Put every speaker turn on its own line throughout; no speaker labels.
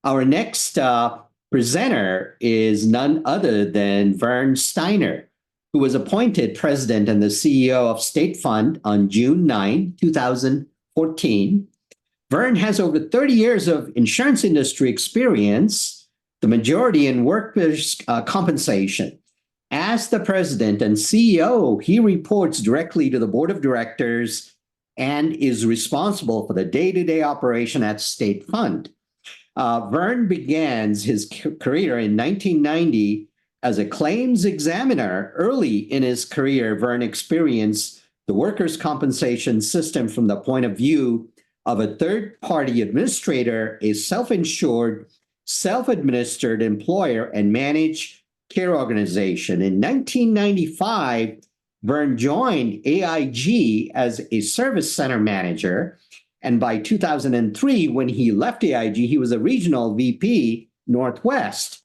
Our next presenter is none other than Vern Steiner, who was appointed president and the CEO of State Fund on June 9, 2014. Vern has over 30 years of insurance industry experience, the majority in workers' compensation. As the president and CEO, he reports directly to the board of directors and is responsible for the day-to-day operation at State Fund. Vern begins his career in 1990 as a claims examiner. Early in his career, Vern experienced the workers' compensation system from the point of view of a third-party administrator, a self-insured, self-administered employer, and managed care organization. In 1995, Vern joined AIG as a service center manager. And by 2003, when he left AIG, he was a regional VP Northwest.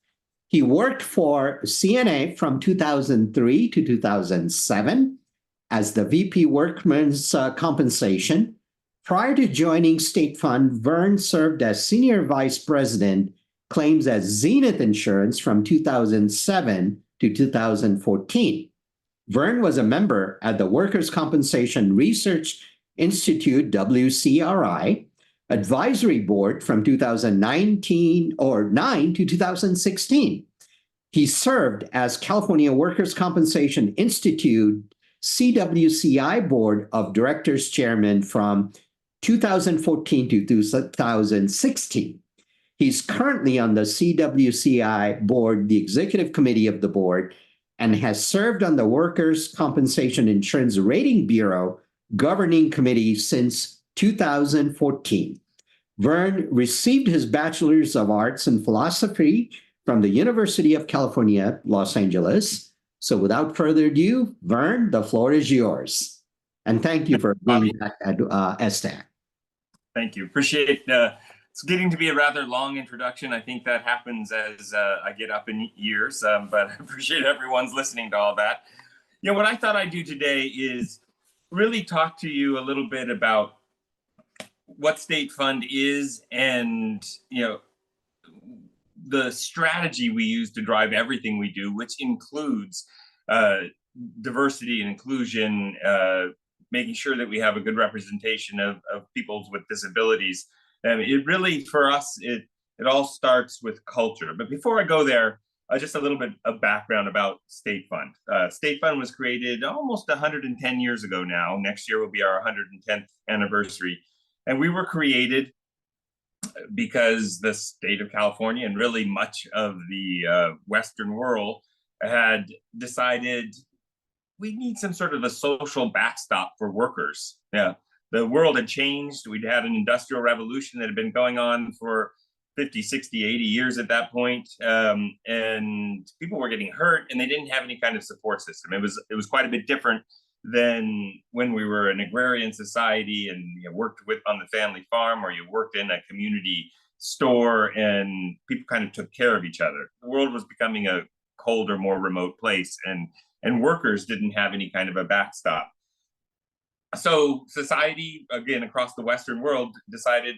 He worked for CNA from 2003 to 2007 as the VP Workmen's Compensation. Prior to joining State Fund, Vern served as Senior Vice President, Claims at Zenith Insurance from 2007 to 2014. Vern was a member at the Workers' Compensation Research Institute, WCRI, Advisory Board from 2009 to 2016. He served as California Workers' Compensation Institute, CWCI Board of Directors Chairman from 2014 to 2016. He's currently on the CWCI board, the executive committee of the board, and has served on the Workers' Compensation Insurance Rating Bureau governing committee since 2014. Vern received his Bachelor's of Arts in Philosophy from the University of California, Los Angeles. So without further ado, Vern, the floor is yours. And thank you for being back at SDAC.
Thank you. Appreciate it's getting to be a rather long introduction. I think that happens as I get up in years, but I appreciate everyone's listening to all that. You know, what I thought I'd do today is really talk to you a little bit about what State Fund is and, you know, the strategy we use to drive everything we do, which includes diversity and inclusion, making sure that we have a good representation of people with disabilities. It really, for us, it all starts with culture. But before I go there, just a little bit of background about State Fund. State Fund was created almost 110 years ago now. Next year will be our 110th anniversary. And we were created because the state of California and really much of the Western world had decided we need some sort of a social backstop for workers. Yeah, the world had changed. We'd had an industrial revolution that had been going on for 50, 60, 80 years at that point. And people were getting hurt and they didn't have any kind of support system. It was quite a bit different than when we were an agrarian society and you worked on the family farm, or you worked in a community store and people kind of took care of each other. The world was becoming a colder, more remote place, and workers didn't have any kind of a backstop. So society, again, across the Western world, decided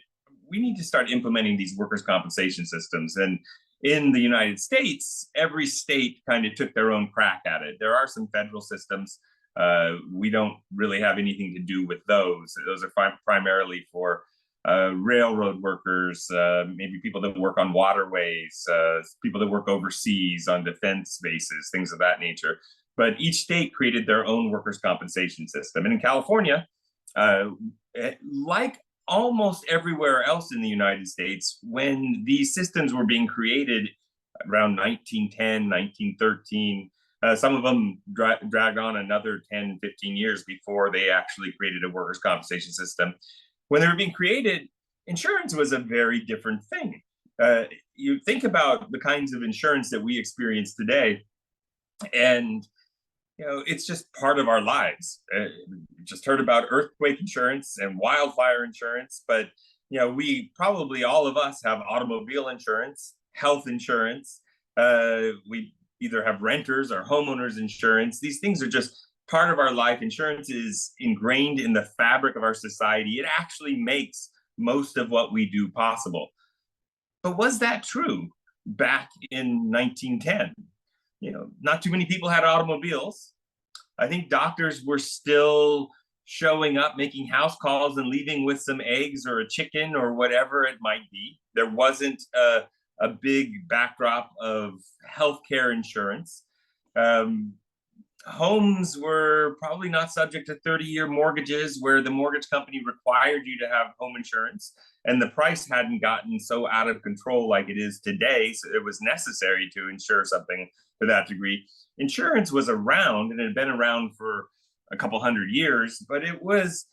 we need to start implementing these workers' compensation systems. And in the United States, every state kind of took their own crack at it. There are some federal systems. We don't really have anything to do with those. Those are primarily for railroad workers, maybe people that work on waterways, people that work overseas on defense bases, things of that nature. But each state created their own workers' compensation system. And in California, like almost everywhere else in the United States, when these systems were being created around 1910, 1913, some of them dragged on another 10, 15 years before they actually created a workers' compensation system. When they were being created, insurance was a very different thing. You think about the kinds of insurance that we experience today, and you know, it's just part of our lives. Just heard about earthquake insurance and wildfire insurance, but you know, we probably, all of us, have automobile insurance, health insurance. We either have renters or homeowners insurance. These things are just part of our life. Insurance is ingrained in the fabric of our society. It actually makes most of what we do possible. But was that true back in 1910? Not too many people had automobiles. I think doctors were still showing up, making house calls and leaving with some eggs or a chicken or whatever it might be. There wasn't a big backdrop of healthcare insurance. Um, Homes were probably not subject to 30-year mortgages where the mortgage company required you to have home insurance, and the price hadn't gotten so out of control like it is today, so it was necessary to insure something to that degree. Insurance was around, and it had been around for a couple hundred years, but it was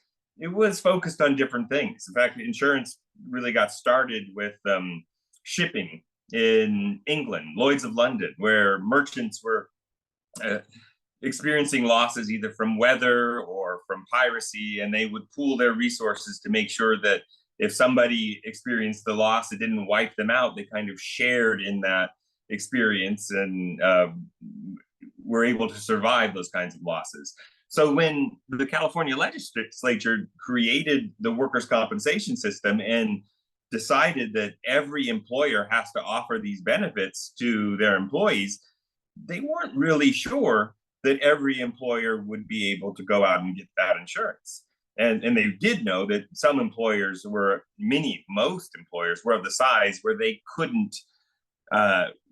focused on different things. In fact, insurance really got started with shipping in England, Lloyd's of London, where merchants were uh, experiencing losses either from weather or from piracy, and they would pool their resources to make sure that if somebody experienced the loss, it didn't wipe them out. They kind of shared in that experience and were able to survive those kinds of losses. So when the California legislature created the workers' compensation system and decided that every employer has to offer these benefits to their employees, they weren't really sure that every employer would be able to go out and get that insurance. And they did know that some employers most employers were of the size where they couldn't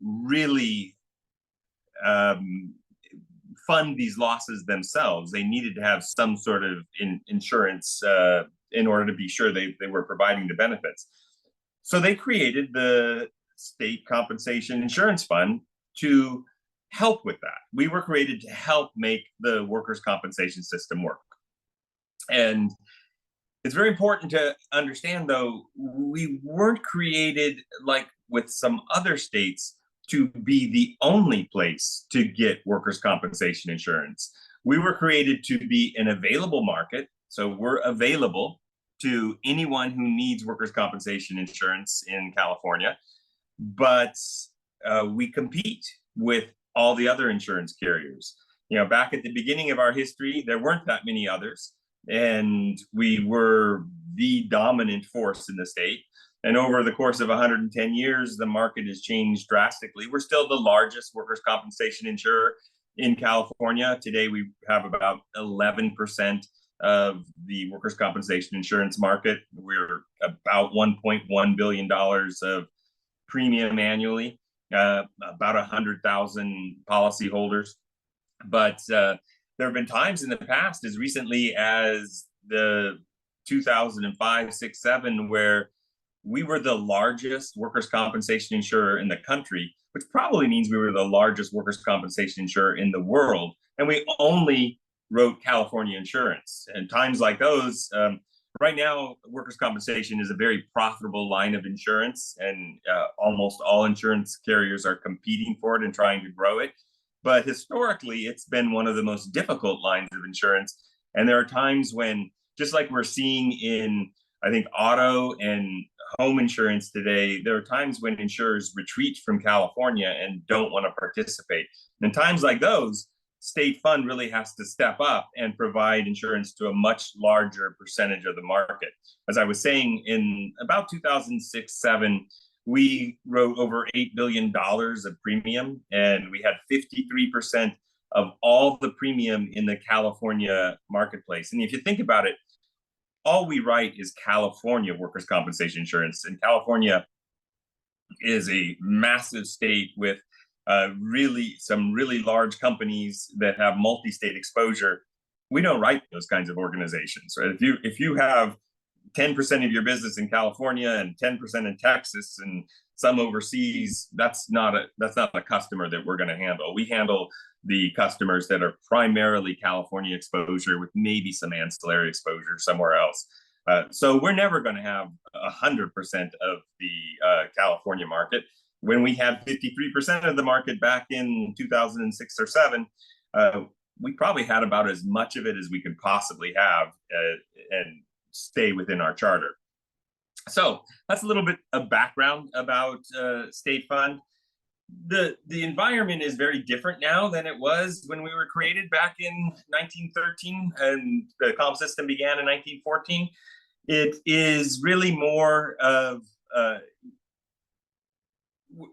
really fund these losses themselves. They needed to have some sort of insurance in order to be sure they were providing the benefits. So they created the State Compensation Insurance Fund to help with that. We were created to help make the workers' compensation system work. And it's very important to understand, though, we weren't created like with some other states to be the only place to get workers' compensation insurance. We were created to be an available market. So we're available to anyone who needs workers' compensation insurance in California, but we compete with all the other insurance carriers. Back at the beginning of our history, there weren't that many others, and we were the dominant force in the state. And over the course of 110 years, the market has changed drastically. We're still the largest workers' compensation insurer in California. Today, we have about 11% of the workers' compensation insurance market. We're about $1.1 billion of premium annually, about 100,000 policyholders. But there have been times in the past, as recently as the 2005, 6, 7, where we were the largest workers' compensation insurer in the country, which probably means we were the largest workers' compensation insurer in the world. And we only wrote California insurance. And times like those, right now, workers' compensation is a very profitable line of insurance, and almost all insurance carriers are competing for it and trying to grow it. But historically, it's been one of the most difficult lines of insurance. And there are times when, just like we're seeing in, I think, auto and home insurance today, there are times when insurers retreat from California and don't want to participate. And in times like those, State Fund really has to step up and provide insurance to a much larger percentage of the market. As I was saying, in about 2006, 7, we wrote over $8 billion of premium, and we had 53% of all the premium in the California marketplace. And if you think about it, all we write is California workers' compensation insurance. And California is a massive state with some really large companies that have multi-state exposure. We don't write those kinds of organizations, right? If you have 10% of your business in California and 10% in Texas and some overseas, that's not a customer that we're going to handle. We handle the customers that are primarily California exposure with maybe some ancillary exposure somewhere else. So we're never going to have 100% of the California market. When we had 53% of the market back in 2006 or 7, we probably had about as much of it as we could possibly have and stay within our charter. So that's a little bit of background about State Fund. The environment is very different now than it was when we were created back in 1913 and the comp system began in 1914. It is really more of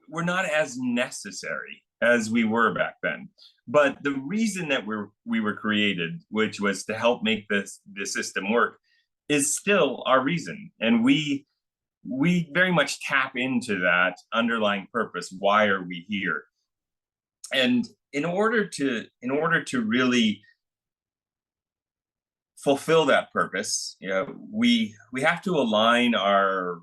we're not as necessary as we were back then. But the reason that we were created, which was to help make this system work, is still our reason. And we very much tap into that underlying purpose. Why are we here? And in order to really fulfill that purpose, we have to align our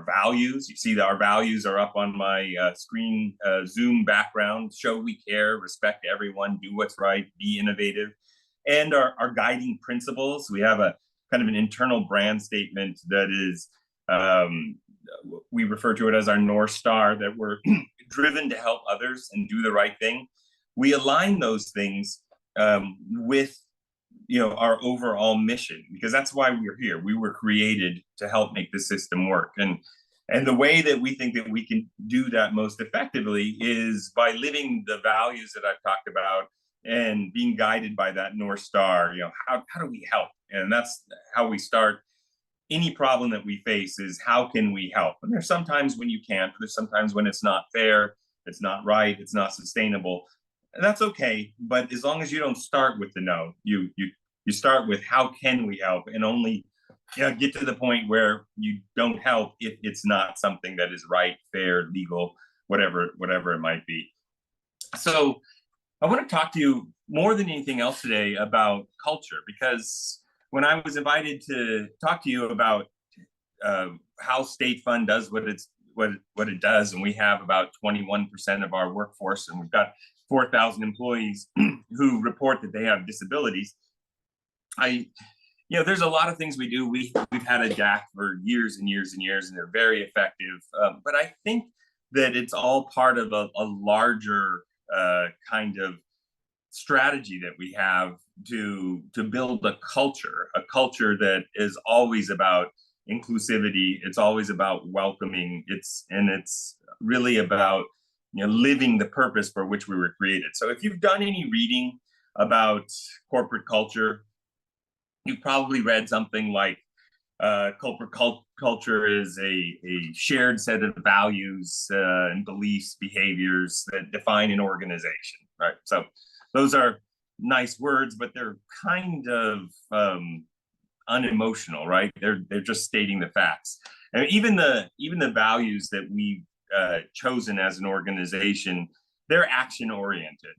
values. You see that our values are up on my screen, Zoom background. Show we care, respect everyone, do what's right, be innovative. And our guiding principles. We have a kind of an internal brand statement that is, we refer to it as our North Star, that we're driven to help others and do the right thing. We align those things with our overall mission, because that's why we're here. We were created to help make the system work. And the way that we think that we can do that most effectively is by living the values that I've talked about and being guided by that North Star. How do we help? And that's how we start. Any problem that we face is, how can we help? And there's sometimes when you can't. There's sometimes when it's not fair, it's not right, it's not sustainable. And that's okay. But as long as you don't start with the no, you start with how can we help, and only get to the point where you don't help if it's not something that is right, fair, legal, whatever it might be. So I want to talk to you more than anything else today about culture, because when I was invited to talk to you about how State Fund does what it does, and we have about 21% of our workforce, and we've got 4,000 employees who report that they have disabilities. There's a lot of things we do. We've had a DAC for years and years and years, and they're very effective. But I think that it's all part of a larger kind of strategy that we have to build a culture that is always about inclusivity. It's always about welcoming. It's really about living the purpose for which we were created. So if you've done any reading about corporate culture, you've probably read something like corporate culture is a shared set of values and beliefs, behaviors that define an organization, right? So those are nice words, but they're kind of unemotional, right? They're just stating the facts. And even the values that we've chosen as an organization, they're action oriented.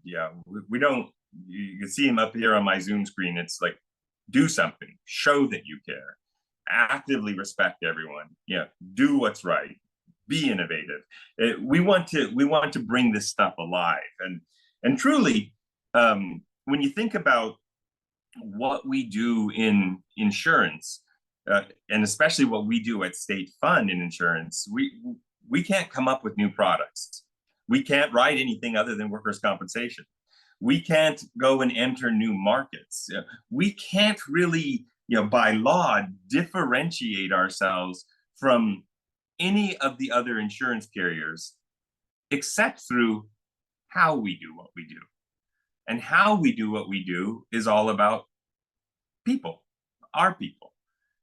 We don't. You can see them up here on my Zoom screen. It's like, do something, show that you care, actively respect everyone. Do what's right, be innovative. We want to bring this stuff alive, and truly, when you think about what we do in insurance, and especially what we do at State Fund in insurance, we can't come up with new products. We can't write anything other than workers' compensation. We can't go and enter new markets. We can't really, by law, differentiate ourselves from any of the other insurance carriers, except through how we do what we do. And how we do what we do is all about people, our people.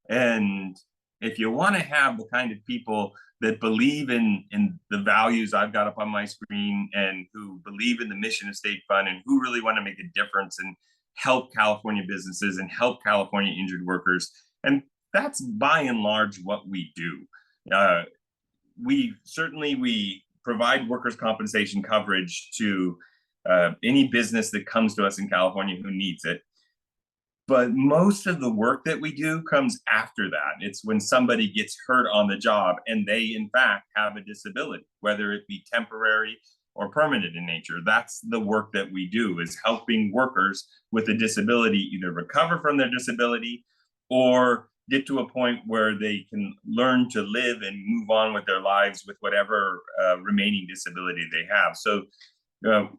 And if you want to have the kind of people that believe in the values I've got up on my screen, and who believe in the mission of State Fund, and who really want to make a difference and help California businesses and help California injured workers, and that's by and large what we do. We provide workers' compensation coverage to any business that comes to us in California who needs it. But most of the work that we do comes after that. It's when somebody gets hurt on the job and they, in fact, have a disability, whether it be temporary or permanent in nature. That's the work that we do, is helping workers with a disability either recover from their disability or get to a point where they can learn to live and move on with their lives with whatever remaining disability they have. So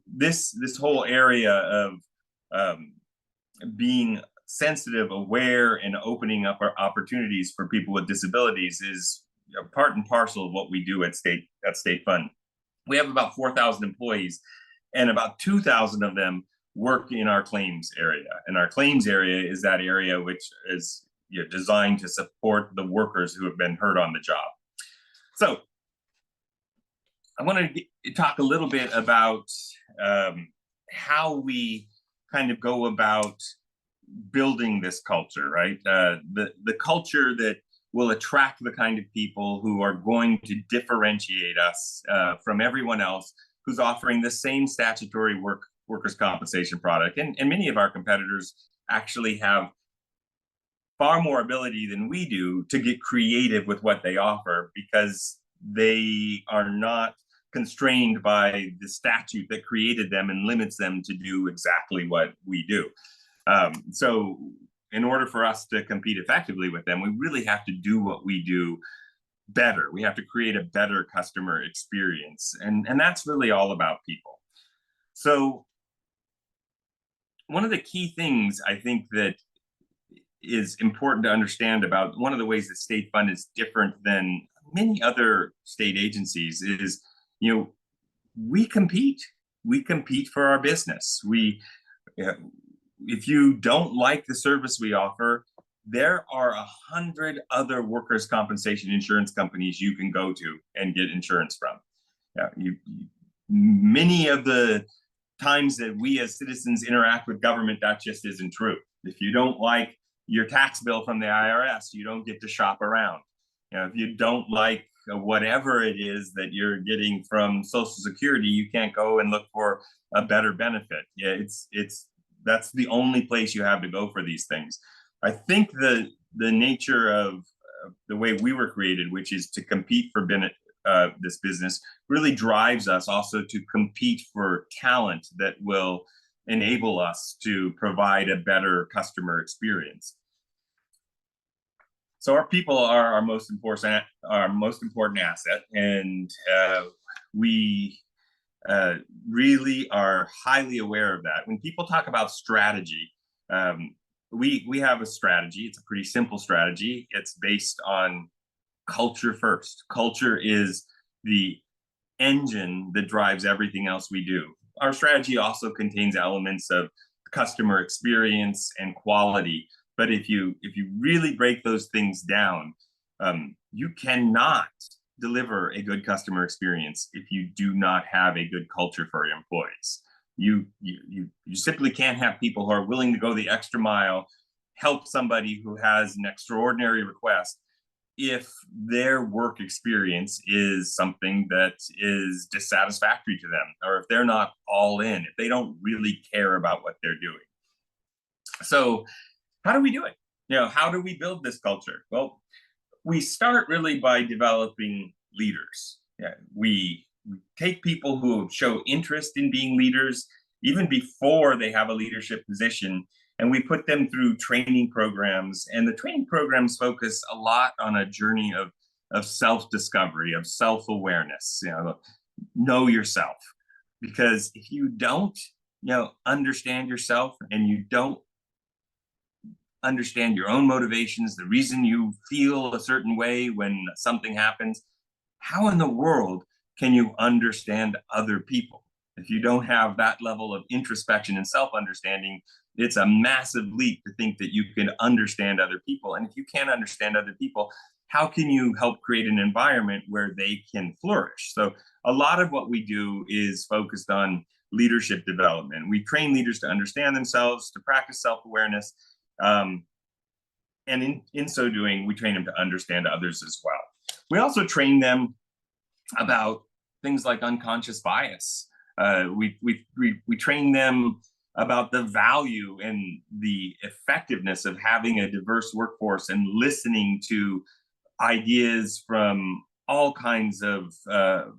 this whole area of being sensitive, aware, and opening up our opportunities for people with disabilities is part and parcel of what we do at State Fund. We have about 4,000 employees, and about 2,000 of them work in our claims area. And our claims area is that area which is designed to support the workers who have been hurt on the job. So I want to talk a little bit about how we kind of go about building this culture, right? The culture that will attract the kind of people who are going to differentiate us from everyone else who's offering the same statutory workers' compensation product. And many of our competitors actually have far more ability than we do to get creative with what they offer, because they are not constrained by the statute that created them and limits them to do exactly what we do. So in order for us to compete effectively with them, we really have to do what we do better. We have to create a better customer experience. And that's really all about people. So one of the key things I think that is important to understand about one of the ways that state fund is different than many other state agencies is, we compete for our business. If you don't like the service we offer, there are 100 other workers' compensation insurance companies you can go to and get insurance from. Many of the times that we as citizens interact with government, that just isn't true. If you don't like your tax bill from the IRS, you don't get to shop around. If you don't like whatever it is that you're getting from Social Security, you can't go and look for a better benefit. That's the only place you have to go for these things. I think the nature of the way we were created, which is to compete for this business, really drives us also to compete for talent that will enable us to provide a better customer experience. So our people are our most important asset, and we really are highly aware of that. When people talk about strategy, we have a strategy. It's a pretty simple strategy. It's based on culture first. Culture is the engine that drives everything else we do. Our strategy also contains elements of customer experience and quality. But if you really break those things down, you cannot deliver a good customer experience if you do not have a good culture for your employees. You simply can't have people who are willing to go the extra mile, help somebody who has an extraordinary request, if their work experience is something that is dissatisfactory to them, or if they're not all in, if they don't really care about what they're doing. So how do we do it? How do we build this culture? Well, we start really by developing leaders. We take people who show interest in being leaders even before they have a leadership position, and we put them through training programs. And the training programs focus a lot on a journey of self-discovery, of self-awareness. Know yourself. Because if you don't, understand yourself, and you don't understand your own motivations, the reason you feel a certain way when something happens, how in the world can you understand other people? If you don't have that level of introspection and self-understanding, it's a massive leap to think that you can understand other people. And if you can't understand other people, how can you help create an environment where they can flourish? So a lot of what we do is focused on leadership development. We train leaders to understand themselves, to practice self-awareness, and in so doing, we train them to understand others as well. We also train them about things like unconscious bias. We train them about the value and the effectiveness of having a diverse workforce and listening to ideas from all kinds of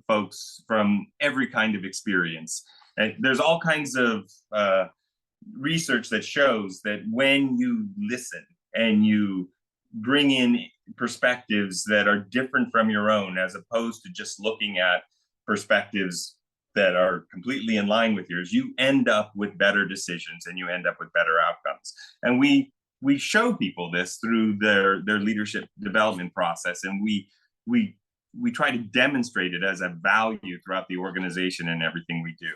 folks from every kind of experience. And there's all kinds of research that shows that when you listen and you bring in perspectives that are different from your own, as opposed to just looking at perspectives that are completely in line with yours, you end up with better decisions and you end up with better outcomes. And we show people this through their leadership development process, and we try to demonstrate it as a value throughout the organization and everything we do.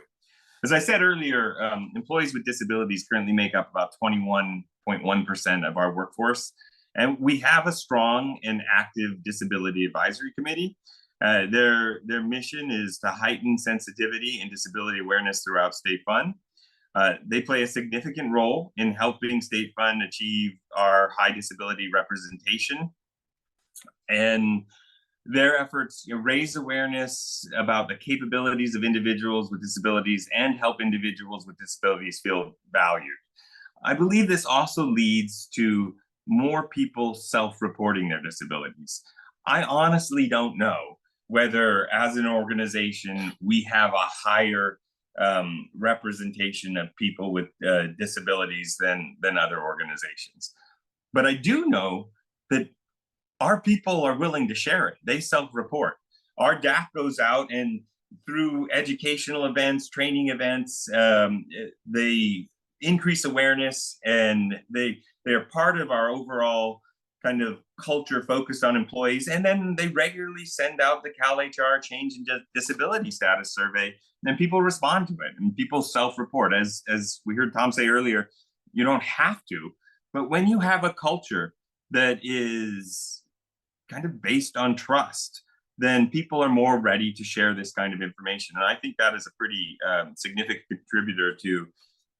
As I said earlier, employees with disabilities currently make up about 21.1% of our workforce. And we have a strong and active disability advisory committee. Their mission is to heighten sensitivity and disability awareness throughout State Fund. They play a significant role in helping State Fund achieve our high disability representation. And their efforts raise awareness about the capabilities of individuals with disabilities and help individuals with disabilities feel valued. I believe this also leads to more people self-reporting their disabilities. I honestly don't know whether, as an organization, we have a higher representation of people with disabilities than other organizations. But I do know that our people are willing to share it. They self-report. Our DAC goes out and through educational events, training events, they increase awareness, and they're part of our overall kind of culture focused on employees. And then they regularly send out the CalHR change in disability status survey, and people respond to it, and people self-report. As we heard Tom say earlier, you don't have to, but when you have a culture that is kind of based on trust, then people are more ready to share this kind of information. And I think that is a pretty significant contributor to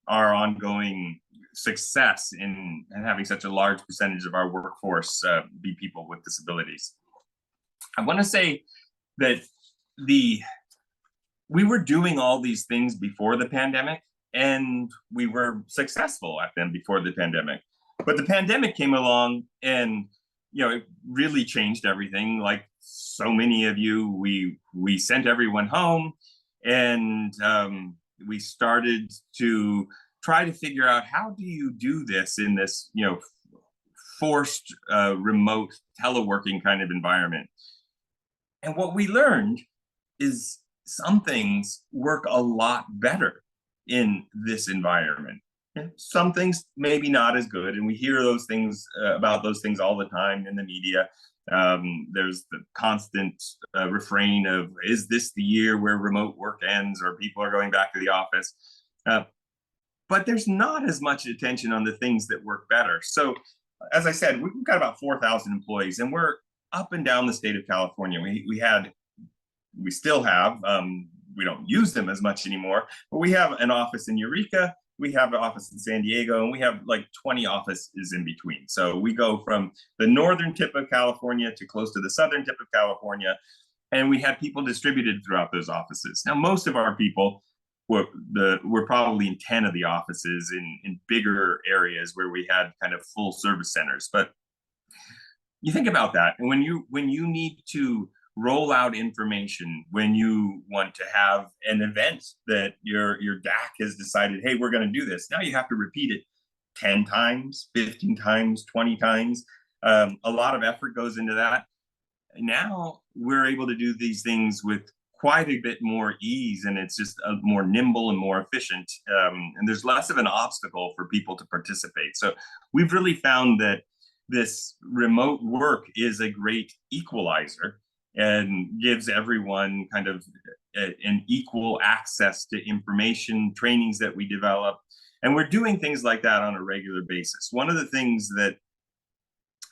our ongoing success in having such a large percentage of our workforce be people with disabilities. I want to say that we were doing all these things before the pandemic, and we were successful at them before the pandemic. But the pandemic came along, and it really changed everything. Like so many of you, we sent everyone home, and we started to try to figure out, how do you do this in this forced remote teleworking kind of environment? And what we learned is some things work a lot better in this environment. Some things maybe not as good, and we hear those things about those things all the time in the media. There's the constant refrain of, is this the year where remote work ends or people are going back to the office? But there's not as much attention on the things that work better. So as I said, we've got about 4,000 employees, and we're up and down the state of California. We still have, we don't use them as much anymore, but we have an office in Eureka, we have an office in San Diego, and we have like 20 offices in between. So we go from the northern tip of California to close to the southern tip of California, and we have people distributed throughout those offices. Now, most of our people were probably in 10 of the offices in bigger areas where we had kind of full service centers. But you think about that, and when you need to roll out information, when you want to have an event that your DAC has decided, hey, we're going to do this. Now you have to repeat it 10 times, 15 times, 20 times. A lot of effort goes into that. Now we're able to do these things with quite a bit more ease, and it's just more nimble and more efficient. And there's less of an obstacle for people to participate. So we've really found that this remote work is a great equalizer and gives everyone kind of an equal access to information, trainings that we develop. And we're doing things like that on a regular basis. One of the things that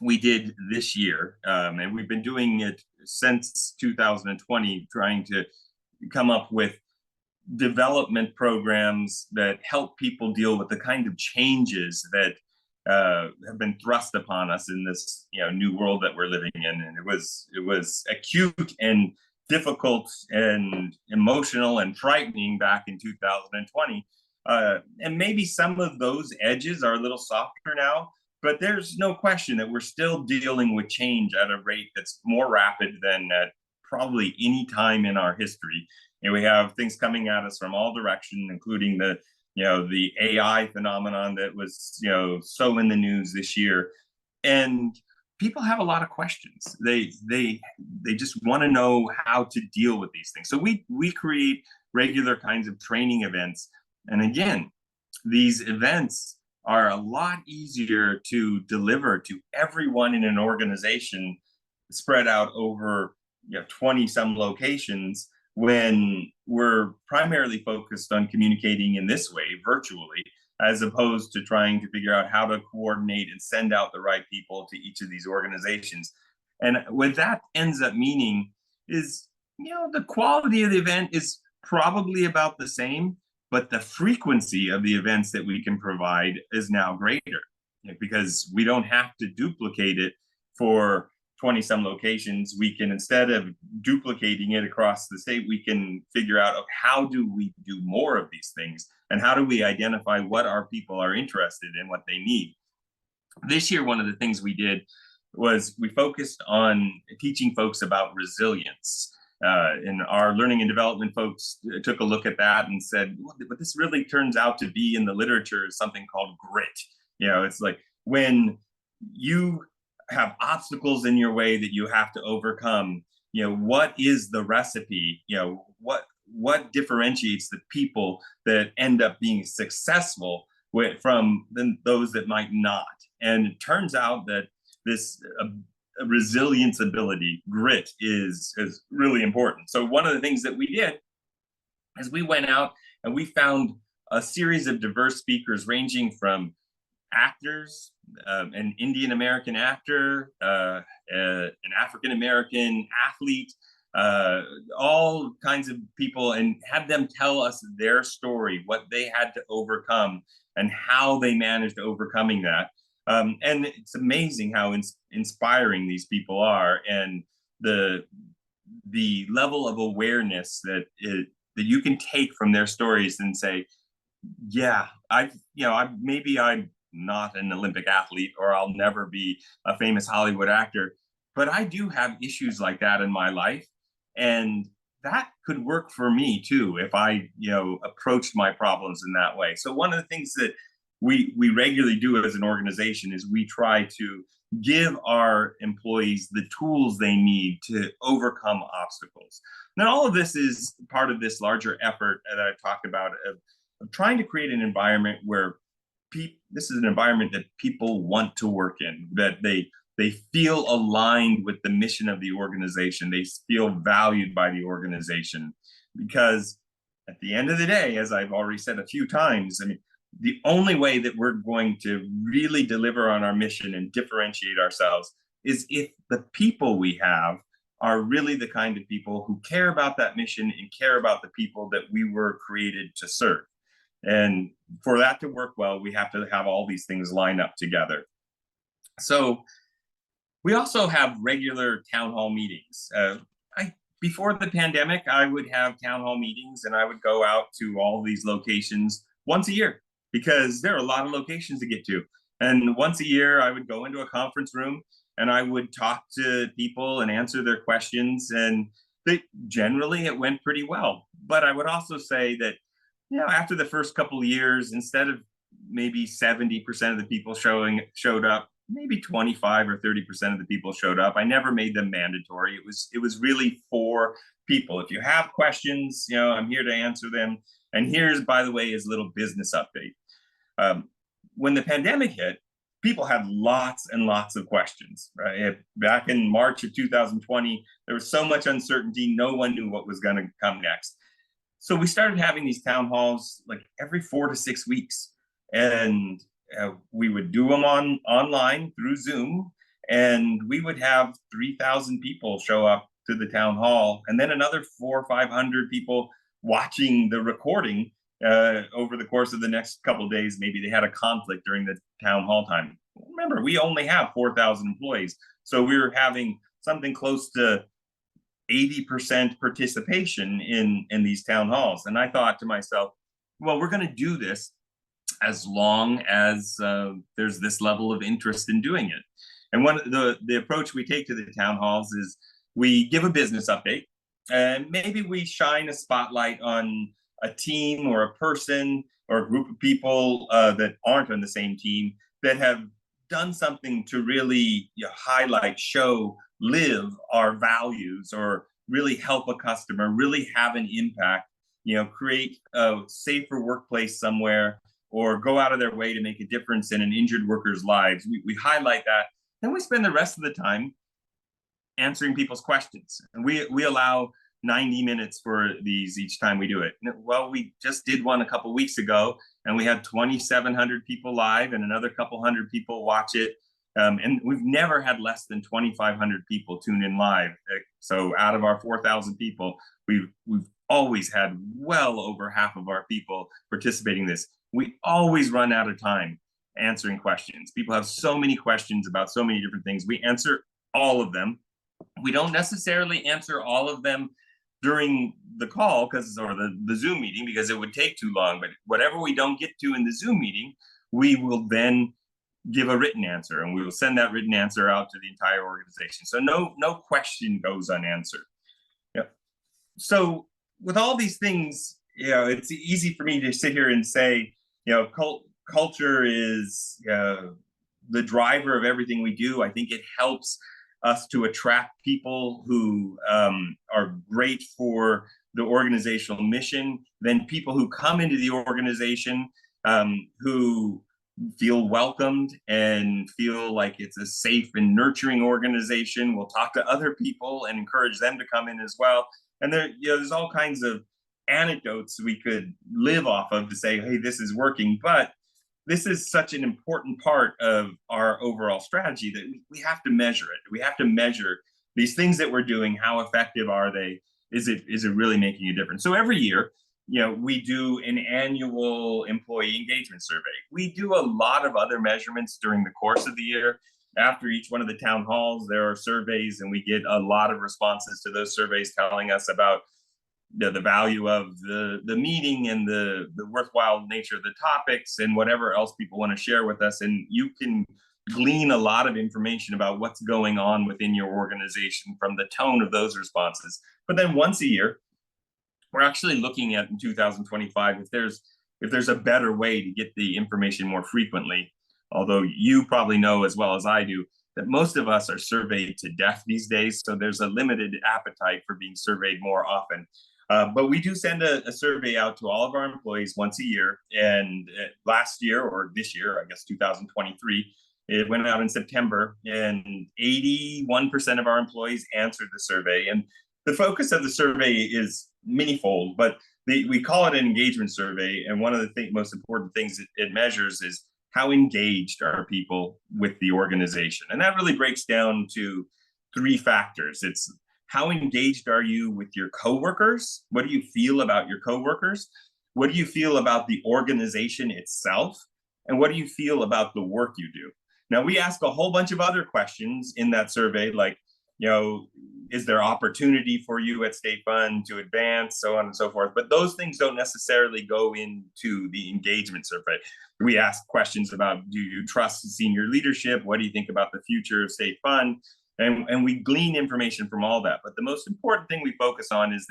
we did this year, and we've been doing it since 2020, trying to come up with development programs that help people deal with the kind of changes that have been thrust upon us in this new world that we're living in. And it was acute and difficult and emotional and frightening back in 2020. And maybe some of those edges are a little softer now, but there's no question that we're still dealing with change at a rate that's more rapid than at probably any time in our history. And we have things coming at us from all directions, including the AI phenomenon that was, so in the news this year. And people have a lot of questions. They just want to know how to deal with these things. So we create regular kinds of training events. And again, these events are a lot easier to deliver to everyone in an organization spread out over 20 some locations, when we're primarily focused on communicating in this way, virtually, as opposed to trying to figure out how to coordinate and send out the right people to each of these organizations. And what that ends up meaning is, the quality of the event is probably about the same, but the frequency of the events that we can provide is now greater, because we don't have to duplicate it for 20 some locations. We can, instead of duplicating it across the state, we can figure out how do we do more of these things, and how do we identify what our people are interested in, what they need. This year, one of the things we did was we focused on teaching folks about resilience. And our learning and development folks took a look at that and said, what this really turns out to be in the literature is something called grit. It's like when you have obstacles in your way that you have to overcome, what is the recipe? What differentiates the people that end up being successful from those that might not? And it turns out that this resilience ability, grit, is really important. So one of the things that we did is we went out and we found a series of diverse speakers ranging from actors, an Indian American actor, an African American athlete, all kinds of people, and had them tell us their story, what they had to overcome, and how they managed overcoming that. And it's amazing how inspiring these people are, and the level of awareness that you can take from their stories and say, yeah, maybe I'm not an Olympic athlete, or I'll never be a famous Hollywood actor, but I do have issues like that in my life, and that could work for me too if I approached my problems in that way. So one of the things that we regularly do as an organization is we try to give our employees the tools they need to overcome obstacles. Now, all of this is part of this larger effort that I talked about of trying to create an environment where this is an environment that people want to work in, that they feel aligned with the mission of the organization. They feel valued by the organization, because at the end of the day, as I've already said a few times, the only way that we're going to really deliver on our mission and differentiate ourselves is if the people we have are really the kind of people who care about that mission and care about the people that we were created to serve. And for that to work well, we have to have all these things line up together. So we also have regular town hall meetings. Before the pandemic, I would have town hall meetings, and I would go out to all these locations once a year, because there are a lot of locations to get to. And once a year, I would go into a conference room and I would talk to people and answer their questions. And generally, it went pretty well. But I would also say that, after the first couple of years, instead of maybe 70% of the people showed up, maybe 25 or 30% of the people showed up. I never made them mandatory. It was really for people. If you have questions, I'm here to answer them. And here's, by the way, his little business update. When the pandemic hit, people had lots and lots of questions. Right? Back in March of 2020, there was so much uncertainty. No one knew what was going to come next. So we started having these town halls like every 4 to 6 weeks. And we would do them online through Zoom. And we would have 3,000 people show up to the town hall, and then another 400 or 500 people watching the recording over the course of the next couple of days. Maybe they had a conflict during the town hall time. Remember, we only have 4,000 employees. So we were having something close to 80% participation in these town halls. And I thought to myself, well, we're going to do this as long as there's this level of interest in doing it. And one of the approach we take to the town halls is we give a business update, and maybe we shine a spotlight on a team or a person or a group of people that aren't on the same team that have done something to really highlight, show, live our values, or really help a customer, really have an impact, create a safer workplace somewhere, or go out of their way to make a difference in an injured worker's lives. We highlight that. Then we spend the rest of the time answering people's questions. And we allow 90 minutes for these each time we do it. Well, we just did one a couple of weeks ago, and we had 2,700 people live and another couple hundred people watch it. And we've never had less than 2,500 people tune in live. So out of our 4,000 people, we've always had well over half of our people participating in this. We always run out of time answering questions. People have so many questions about so many different things. We answer all of them. We don't necessarily answer all of them during the call or the Zoom meeting, because it would take too long. But whatever we don't get to in the Zoom meeting, we will then give a written answer, and we will send that written answer out to the entire organization. So no question goes unanswered. Yeah. So with all these things, it's easy for me to sit here and say, culture is the driver of everything we do. I think it helps us to attract people who are great for the organizational mission, then people who come into the organization who feel welcomed and feel like it's a safe and nurturing organization. We'll talk to other people and encourage them to come in as well. And there's all kinds of anecdotes we could live off of to say, hey, this is working. But this is such an important part of our overall strategy that we have to measure it. We have to measure these things that we're doing. How effective are they? Is it really making a difference? So every year, we do an annual employee engagement survey. We do a lot of other measurements during the course of the year. After each one of the town halls, there are surveys, and we get a lot of responses to those surveys telling us about the value of the meeting and the worthwhile nature of the topics and whatever else people want to share with us. And you can glean a lot of information about what's going on within your organization from the tone of those responses. But then once a year, we're actually looking at in 2025 if there's a better way to get the information more frequently. Although you probably know as well as I do that most of us are surveyed to death these days, so there's a limited appetite for being surveyed more often. But we do send a survey out to all of our employees once a year. And last year, or this year, I guess 2023, it went out in September, and 81% of our employees answered the survey. And the focus of the survey is manyfold, but we call it an engagement survey. And one of the most important things it measures is how engaged are people with the organization. And that really breaks down to 3 factors. It's how engaged are you with your coworkers? What do you feel about your coworkers? What do you feel about the organization itself? And what do you feel about the work you do? Now, we ask a whole bunch of other questions in that survey, like, is there opportunity for you at State Fund to advance, so on and so forth. But those things don't necessarily go into the engagement survey. We ask questions about, do you trust senior leadership? What do you think about the future of State Fund? And we glean information from all that. But the most important thing we focus on is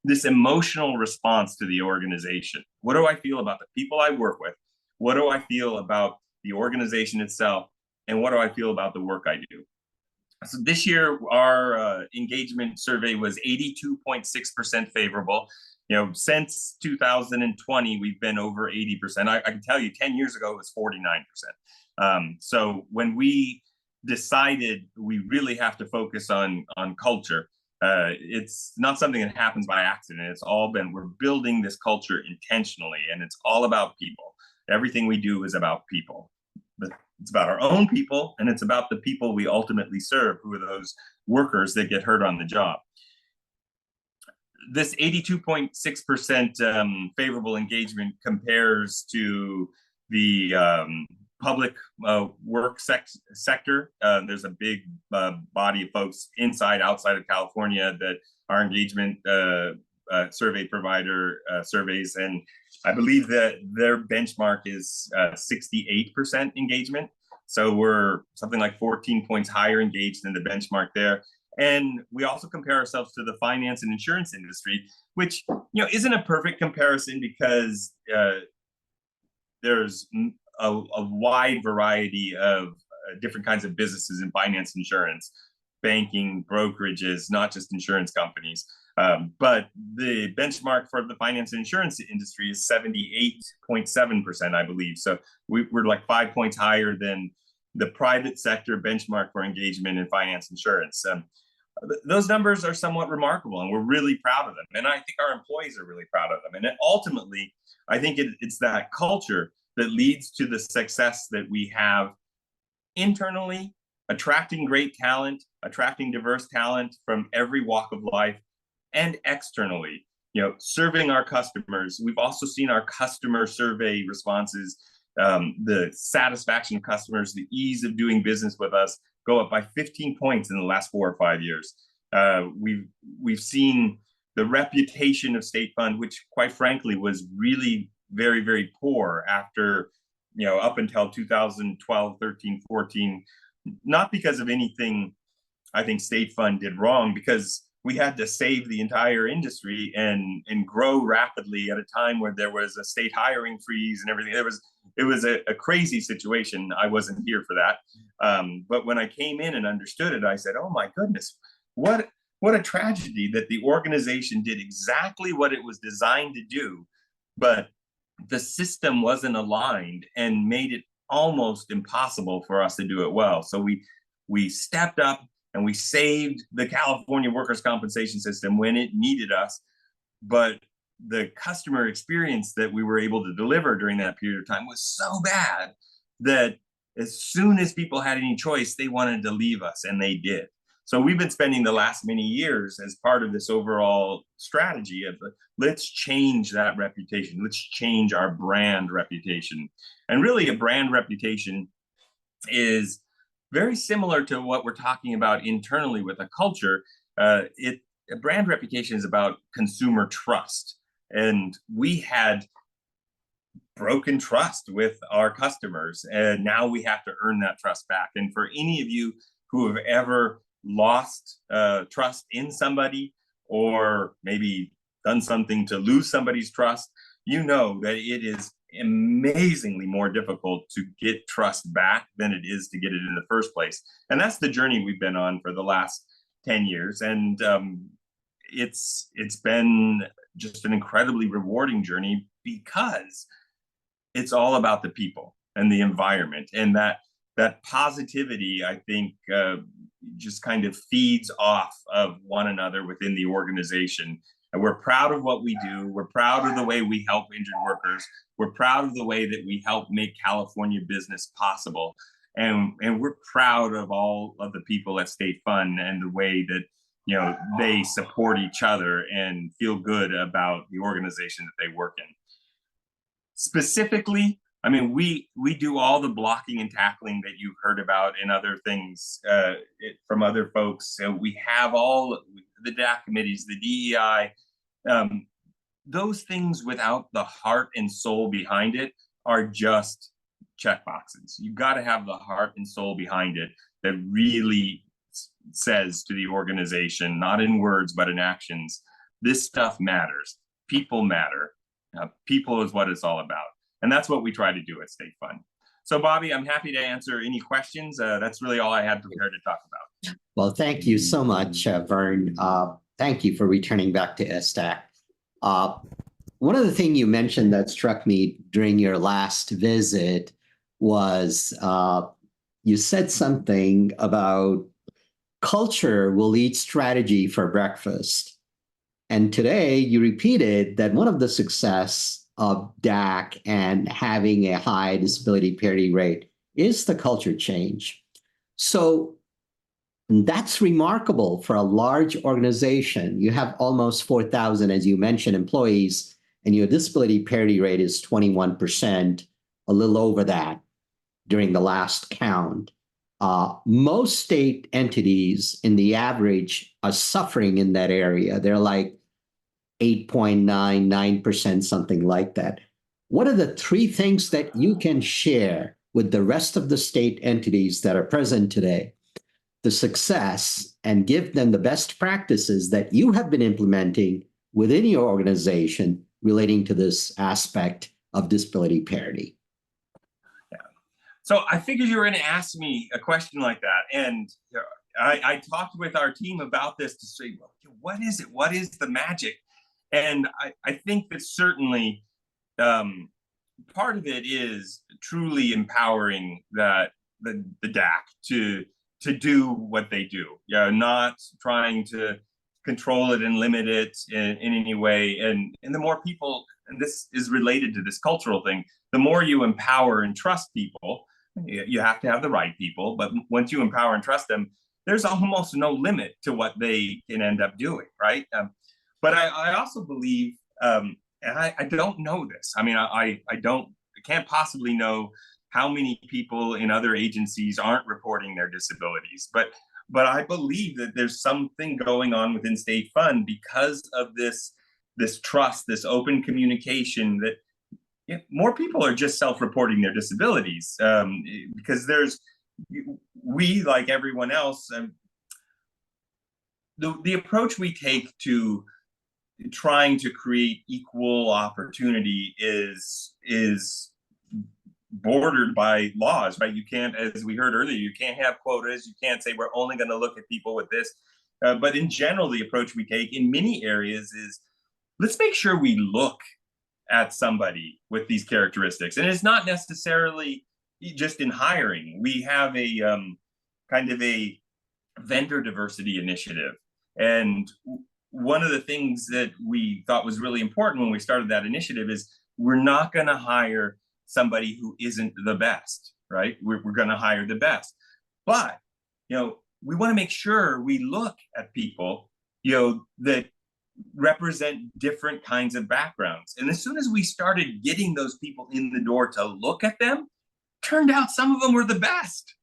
this emotional response to the organization. What do I feel about the people I work with? What do I feel about the organization itself? And what do I feel about the work I do? So this year, our engagement survey was 82.6% favorable. Since 2020, we've been over 80%. I can tell you 10 years ago, it was 49%. So when we decided we really have to focus on culture, it's not something that happens by accident. We're building this culture intentionally, and it's all about people. Everything we do is about people. It's about our own people, and it's about the people we ultimately serve, who are those workers that get hurt on the job. This 82.6% favorable engagement compares to the public work sector. There's a big body of folks inside, outside of California that our engagement survey provider surveys, and I believe that their benchmark is 68% engagement. So we're something like 14 points higher engaged than the benchmark there. And we also compare ourselves to the finance and insurance industry, which isn't a perfect comparison because there's a wide variety of different kinds of businesses in finance and insurance, banking, brokerages, not just insurance companies. But the benchmark for the finance and insurance industry is 78.7%, I believe. So we're like 5 points higher than the private sector benchmark for engagement in finance insurance. Those numbers are somewhat remarkable, and we're really proud of them. And I think our employees are really proud of them. And ultimately, I think it's that culture that leads to the success that we have internally, attracting great talent, attracting diverse talent from every walk of life, and externally, serving our customers. We've also seen our customer survey responses, the satisfaction of customers, the ease of doing business with us go up by 15 points in the last 4 or 5 years. We've seen the reputation of State Fund, which quite frankly was really very, very poor after, up until 2012, 13, 14, not because of anything I think State Fund did wrong, because we had to save the entire industry and grow rapidly at a time where there was a state hiring freeze and everything. It was a crazy situation. I wasn't here for that. But when I came in and understood it, I said, oh my goodness, what a tragedy that the organization did exactly what it was designed to do, but the system wasn't aligned and made it almost impossible for us to do it well. So we stepped up and we saved the California workers' compensation system when it needed us. But the customer experience that we were able to deliver during that period of time was so bad that as soon as people had any choice, they wanted to leave us, and they did. So we've been spending the last many years as part of this overall strategy of let's change that reputation. Let's change our brand reputation. And really a brand reputation is very similar to what we're talking about internally with a culture. A brand reputation is about consumer trust. And we had broken trust with our customers, and now we have to earn that trust back. And for any of you who have ever lost trust in somebody, or maybe done something to lose somebody's trust, you know that it is amazingly more difficult to get trust back than it is to get it in the first place. And that's the journey we've been on for the last 10 years. And it's been just an incredibly rewarding journey, because it's all about the people and the environment, and that positivity, I think, just kind of feeds off of one another within the organization. And we're proud of what we do. We're proud of the way we help injured workers. We're proud of the way that we help make California business possible. And we're proud of all of the people at State Fund and the way that, they support each other and feel good about the organization that they work in. Specifically, I mean, we do all the blocking and tackling that you've heard about and other things from other folks. So we have all the DAC committees, the DEI, those things without the heart and soul behind it are just checkboxes. You've got to have the heart and soul behind it that really says to the organization, not in words, but in actions, this stuff matters. People matter. People is what it's all about. And that's what we try to do at State Fund. So, Bobby, I'm happy to answer any questions. That's really all I had prepared to talk about.
Well, thank you so much, Vern. Thank you for returning back to SDAC. One of the things you mentioned that struck me during your last visit was you said something about culture will eat strategy for breakfast. And today you repeated that one of the success of DAC and having a high disability parity rate is the culture change. So that's remarkable for a large organization. You have almost 4,000, as you mentioned, employees, and your disability parity rate is 21%, a little over that during the last count. Most state entities in the average are suffering in that area. They're like 8.99%, something like that. What are the 3 things that you can share with the rest of the state entities that are present today, the success, and give them the best practices that you have been implementing within your organization relating to this aspect of disability parity?
Yeah. So I figured you were going to ask me a question like that. And I talked with our team about this to say, well, what is it? What is the magic? And I think that certainly part of it is truly empowering the DAC to do what they do. Yeah, not trying to control it and limit it in any way. And the more people, and this is related to this cultural thing, the more you empower and trust people, You have to have the right people, but once you empower and trust them, there's almost no limit to what they can end up doing, right? But I also believe, and I don't know this. I mean, I can't possibly know how many people in other agencies aren't reporting their disabilities, but I believe that there's something going on within State Fund because of this trust, this open communication, that more people are just self-reporting their disabilities, because we, like everyone else, the approach we take to trying to create equal opportunity is bordered by laws, right? You can't, as we heard earlier, you can't have quotas. You can't say we're only going to look at people with this. But in general, the approach we take in many areas is, let's make sure we look at somebody with these characteristics. And it's not necessarily just in hiring. We have a kind of a vendor diversity initiative. And one of the things that we thought was really important when we started that initiative is, we're not going to hire somebody who isn't the best, right? We're going to hire the best. But, we want to make sure we look at people, that represent different kinds of backgrounds. And as soon as we started getting those people in the door to look at them, turned out some of them were the best,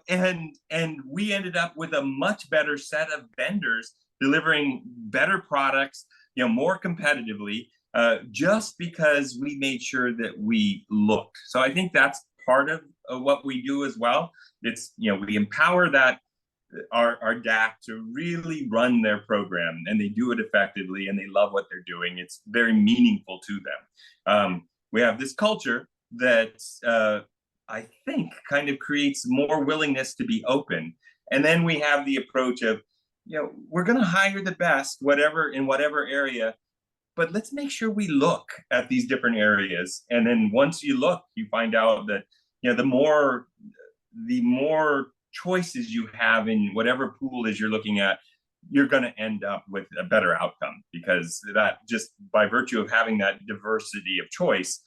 and we ended up with a much better set of vendors delivering better products, more competitively, just because we made sure that we looked. So I think that's part of what we do as well. It's, we empower our DAC to really run their program, and they do it effectively, and they love what they're doing. It's very meaningful to them. We have this culture that I think kind of creates more willingness to be open. And then we have the approach of, we're going to hire the best, in whatever area, but let's make sure we look at these different areas. And then once you look, you find out that, the more choices you have in whatever pool is you're looking at, you're going to end up with a better outcome, because that, just by virtue of having that diversity of choice,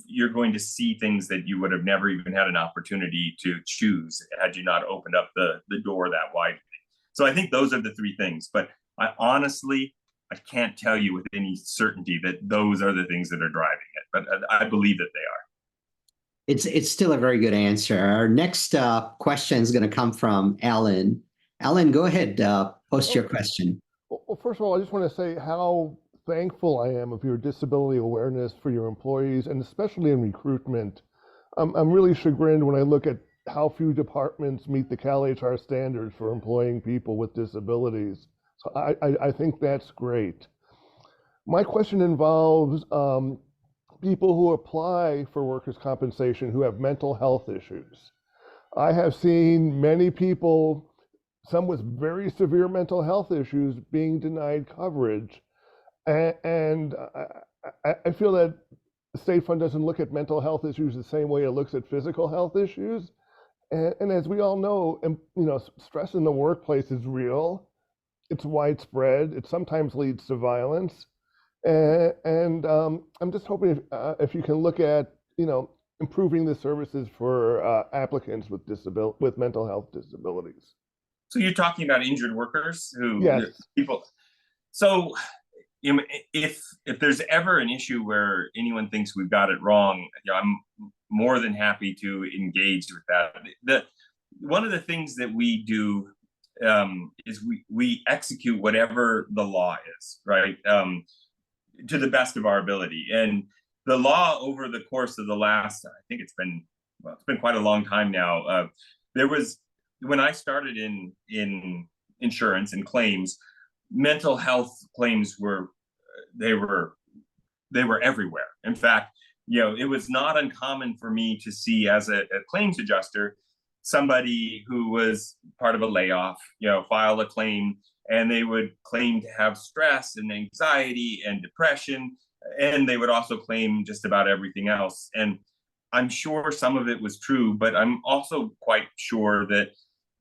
you're going to see things that you would have never even had an opportunity to choose had you not opened up the door that widely. So I think those are the three things. But I can't tell you with any certainty that those are the things that are driving it, but I believe that they are.
It's still a very good answer. Our next question is going to come from Alan. Alan, go ahead, post your question.
Well, first of all, I just want to say how thankful I am of your disability awareness for your employees, and especially in recruitment. I'm really chagrined when I look at how few departments meet the Cal HR standards for employing people with disabilities. So I think that's great. My question involves people who apply for workers' compensation who have mental health issues. I have seen many people, some with very severe mental health issues, being denied coverage. And I feel that the State Fund doesn't look at mental health issues the same way it looks at physical health issues. And as we all know, stress in the workplace is real. It's widespread. It sometimes leads to violence. And I'm just hoping if you can look at, improving the services for applicants with mental health disabilities.
So you're talking about injured workers
Yes.
People. So if there's ever an issue where anyone thinks we've got it wrong, I'm more than happy to engage with that. One of the things that we do is we execute whatever the law is, right? To the best of our ability. And the law, over the course of the last, I think it's been quite a long time now. When I started in insurance and claims, mental health claims were everywhere. In fact, it was not uncommon for me to see, as a claims adjuster, somebody who was part of a layoff, file a claim, and they would claim to have stress and anxiety and depression, and they would also claim just about everything else. And I'm sure some of it was true, but I'm also quite sure that,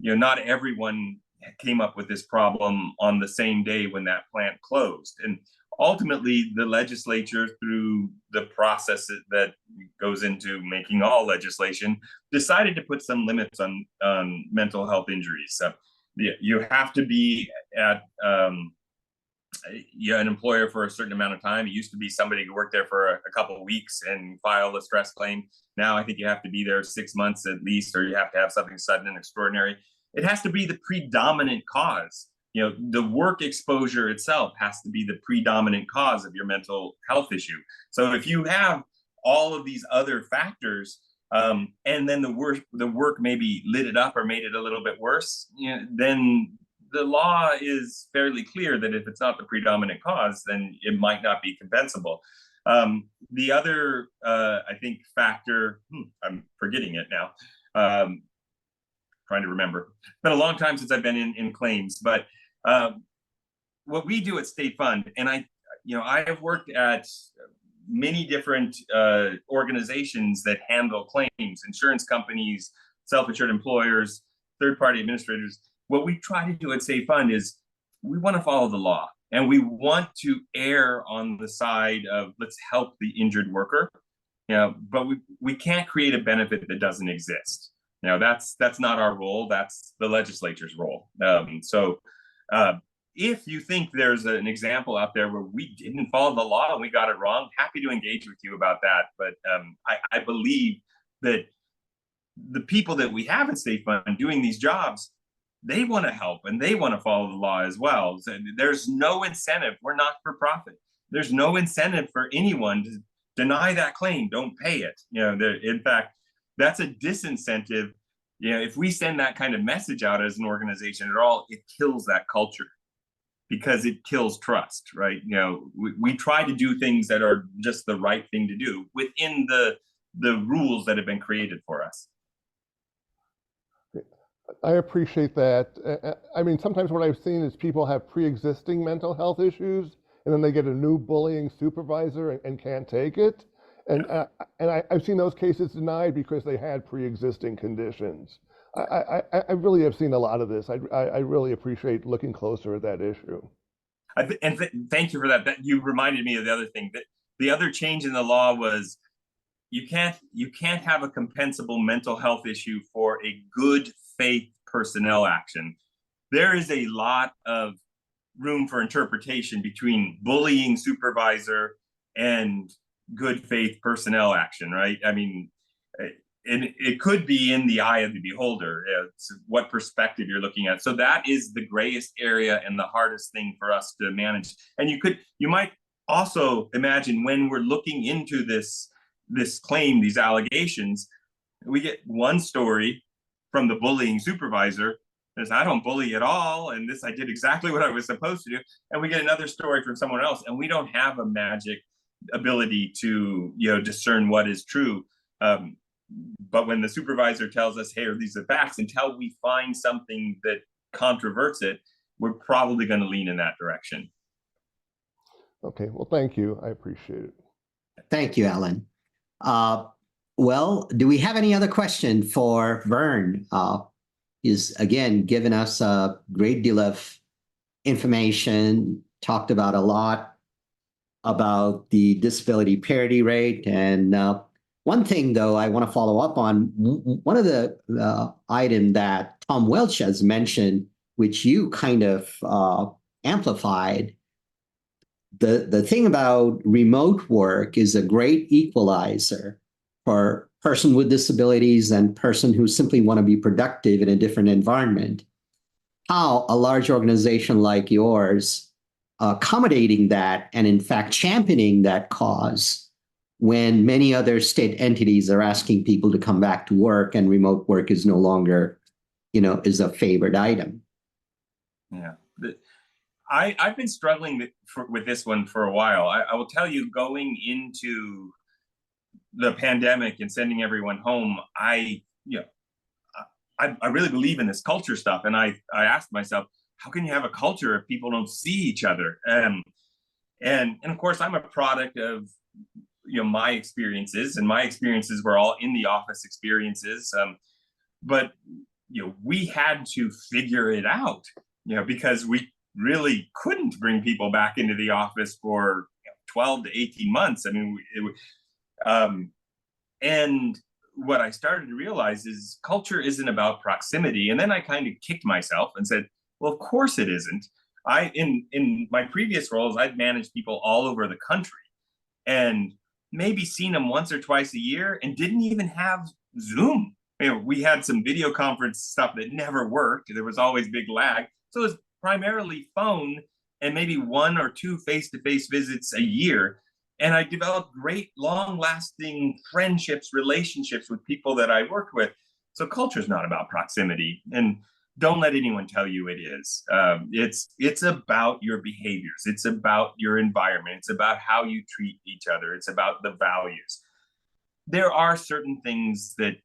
not everyone came up with this problem on the same day when that plant closed. And ultimately the legislature, through the process that goes into making all legislation, decided to put some limits on mental health injuries. So you have to be at an employer for a certain amount of time. It used to be somebody who worked there for a couple of weeks and file a stress claim. Now I think you have to be there 6 months at least, or you have to have something sudden and extraordinary. It has to be the predominant cause. The work exposure itself has to be the predominant cause of your mental health issue. So if you have all of these other factors, and then the work maybe lit it up or made it a little bit worse, then the law is fairly clear that if it's not the predominant cause, then it might not be compensable. The other, I think, factor, I'm forgetting it now, trying to remember. It's been a long time since I've been in claims, but what we do at State Fund, and I have worked at many different organizations that handle claims, insurance companies, self-insured employers, third-party administrators. What we try to do at State Fund is we want to follow the law, and we want to err on the side of let's help the injured worker. But we can't create a benefit that doesn't exist. That's not our role. That's the legislature's role. If you think there's an example out there where we didn't follow the law and we got it wrong, happy to engage with you about that. But I believe that the people that we have at State Fund doing these jobs, they want to help and they want to follow the law as well. So there's no incentive. We're not for profit. There's no incentive for anyone to deny that claim. Don't pay it. In fact, that's a disincentive. If we send that kind of message out as an organization at all, it kills that culture because it kills trust, right? We try to do things that are just the right thing to do within the rules that have been created for us.
I appreciate that. I mean, sometimes what I've seen is people have pre-existing mental health issues, and then they get a new bullying supervisor and can't take it. And I've seen those cases denied because they had pre-existing conditions. I really have seen a lot of this. I really appreciate looking closer at that issue.
Thank you for that. You reminded me of the other thing. That the other change in the law was you can't have a compensable mental health issue for a good faith personnel action. There is a lot of room for interpretation between bullying supervisor and good faith personnel action, right? I mean, it could be in the eye of the beholder. It's what perspective you're looking at. So that is the grayest area and the hardest thing for us to manage. And you might also imagine when we're looking into this claim, these allegations, we get one story from the bullying supervisor that says, I don't bully at all, and I did exactly what I was supposed to do. And we get another story from someone else, and we don't have a magic ability to discern what is true. But when the supervisor tells us, hey, these are facts, until we find something that controverts it, we're probably going to lean in that direction.
Okay, well, thank you. I appreciate it.
Thank you, Alan. Well, do we have any other question for Vern? He's, again, given us a great deal of information, talked about a lot about the disability parity rate. And one thing, though, I want to follow up on, one of the item that Tom Welch has mentioned, which you kind of amplified, the thing about remote work is a great equalizer for person with disabilities and person who simply want to be productive in a different environment. How a large organization like yours accommodating that and in fact championing that cause when many other state entities are asking people to come back to work and remote work is no longer, is a favored item.
Yeah. I've been struggling with this one for a while. I will tell you, going into the pandemic and sending everyone home, I really believe in this culture stuff. And I asked myself, how can you have a culture if people don't see each other? And of course, I'm a product of my experiences, and my experiences were all in the office experiences. But we had to figure it out, because really couldn't bring people back into the office for 12 to 18 months. I mean, and what I started to realize is culture isn't about proximity. And then I kind of kicked myself and said, well, of course it isn't. In my previous roles, I'd managed people all over the country and maybe seen them once or twice a year and didn't even have Zoom. We had some video conference stuff that never worked. There was always big lag. So it was primarily phone and maybe 1 or 2 face-to-face visits a year. And I developed great, long-lasting friendships, relationships with people that I worked with. So culture is not about proximity, and don't let anyone tell you it is. It's about your behaviors. It's about your environment. It's about how you treat each other. It's about the values. There are certain things that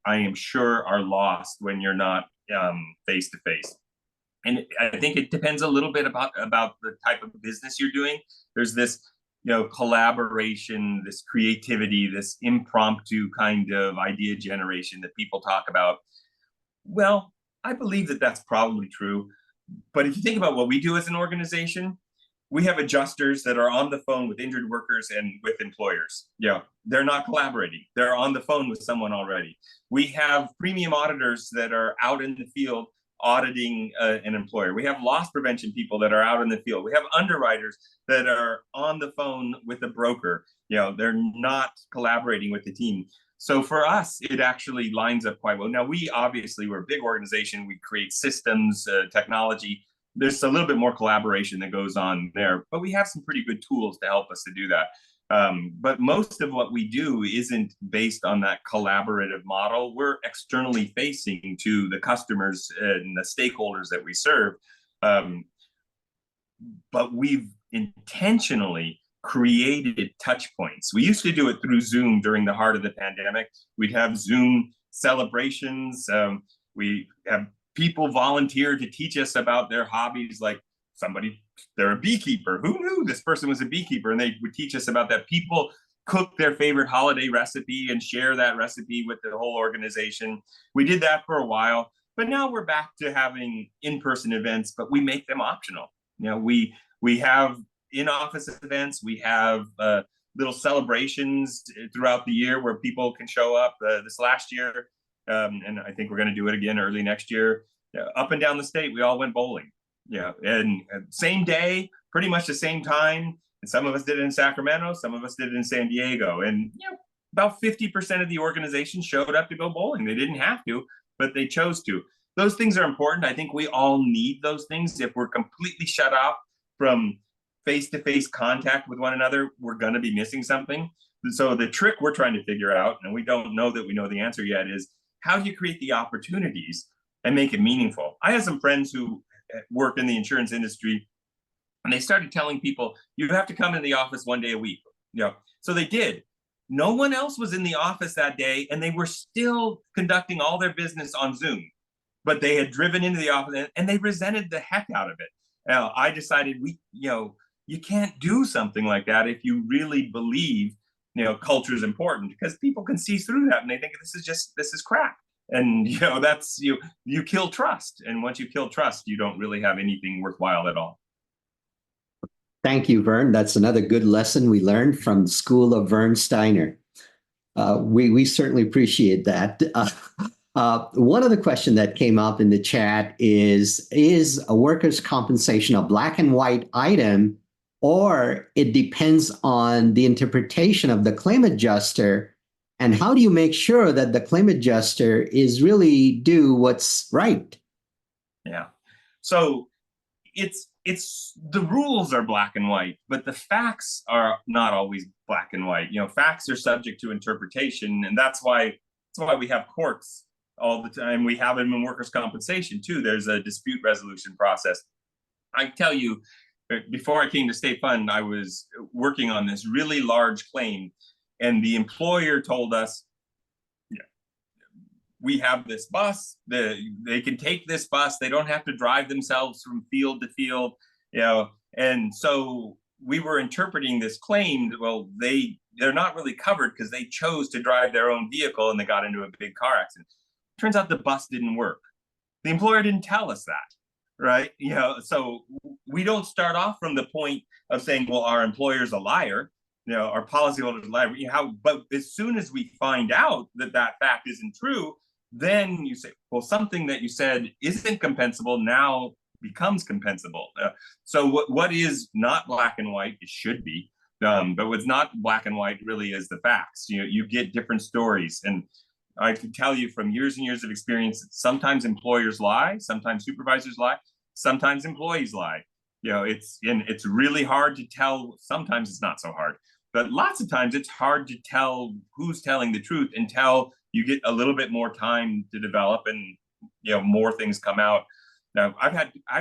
I am sure are lost when you're not face-to-face. And I think it depends a little bit about the type of business you're doing. There's this collaboration, this creativity, this impromptu kind of idea generation that people talk about. Well, I believe that that's probably true. But if you think about what we do as an organization, we have adjusters that are on the phone with injured workers and with employers. They're not collaborating. They're on the phone with someone already. We have premium auditors that are out in the field auditing an employer. We have loss prevention people that are out in the field. We have underwriters that are on the phone with a broker. They're not collaborating with the team. So for us, it actually lines up quite well. Now, we're a big organization. We create systems, technology. There's a little bit more collaboration that goes on there, but we have some pretty good tools to help us to do that. But most of what we do isn't based on that collaborative model. We're externally facing to the customers and the stakeholders that we serve. But we've intentionally created touch points. We used to do it through Zoom during the heart of the pandemic. We'd have Zoom celebrations. We have people volunteer to teach us about their hobbies, like they're a beekeeper. Who knew this person was a beekeeper? And they would teach us about that. People cook their favorite holiday recipe and share that recipe with the whole organization. We did that for a while, but now we're back to having in-person events, but we make them optional. We have in-office events. We have little celebrations throughout the year where people can show up. This last year, and I think we're going to do it again early next year, up and down the state, we all went bowling. And same day, pretty much the same time. And some of us did it in Sacramento, some of us did it in San Diego. And about 50% of the organization showed up to go bowling. They didn't have to, but they chose to. Those things are important. I think we all need those things. If we're completely shut off from face-to-face contact with one another, we're going to be missing something. So the trick we're trying to figure out, and we don't know that we know the answer yet, is how do you create the opportunities and make it meaningful? I have some friends who worked in the insurance industry, and they started telling people, you have to come in the office 1 day a week. So they did. No one else was in the office that day, and they were still conducting all their business on Zoom. But they had driven into the office, and they resented the heck out of it. Now, I decided you can't do something like that if you really believe culture is important, because people can see through that and they think this is crap. And that's you kill trust. And once you kill trust, you don't really have anything worthwhile at all.
Thank you, Vern. That's another good lesson we learned from the school of Vern Steiner. We certainly appreciate that. One other question that came up in the chat is a workers' compensation a black and white item, or it depends on the interpretation of the claim adjuster? And how do you make sure that the claim adjuster is really do what's right?
Yeah. So it's the rules are black and white, but the facts are not always black and white. Facts are subject to interpretation, and that's why we have courts all the time. We have them in workers' compensation too. There's a dispute resolution process. I tell you, before I came to State Fund, I was working on this really large claim, and the employer told us, we have this bus, they can take this bus, they don't have to drive themselves from field to field, and so we were interpreting this claim, well, they're not really covered because they chose to drive their own vehicle and they got into a big car accident. Turns out the bus didn't work. The employer didn't tell us that, right? So we don't start off from the point of saying, well, our employer's a liar, our policyholder's a liar. But as soon as we find out that that fact isn't true, then you say, well, something that you said isn't compensable now becomes compensable. So what is not black and white, it should be. But what's not black and white really is the facts. You get different stories. And I can tell you from years and years of experience, sometimes employers lie, sometimes supervisors lie, sometimes employees lie. It's really hard to tell. Sometimes it's not so hard, but lots of times it's hard to tell who's telling the truth until you get a little bit more time to develop and more things come out. Now, I've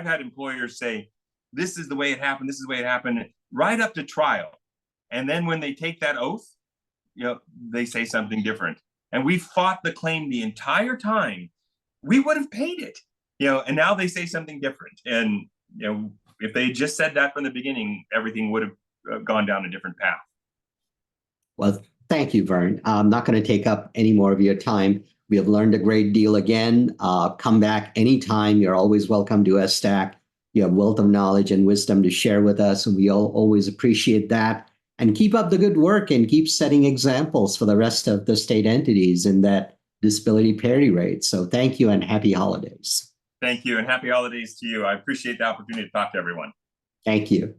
had employers say, this is the way it happened, this is the way it happened, right up to trial. And then when they take that oath, they say something different. And we fought the claim the entire time. We would have paid it, and now they say something different. And, if they just said that from the beginning, everything would have gone down a different path.
Well, thank you, Vern. I'm not going to take up any more of your time. We have learned a great deal again. Come back anytime. You're always welcome to SDAC. You have wealth of knowledge and wisdom to share with us, and we all always appreciate that. And keep up the good work and keep setting examples for the rest of the state entities in that disability parity rate. So thank you and happy holidays.
Thank you and happy holidays to you. I appreciate the opportunity to talk to everyone.
Thank you.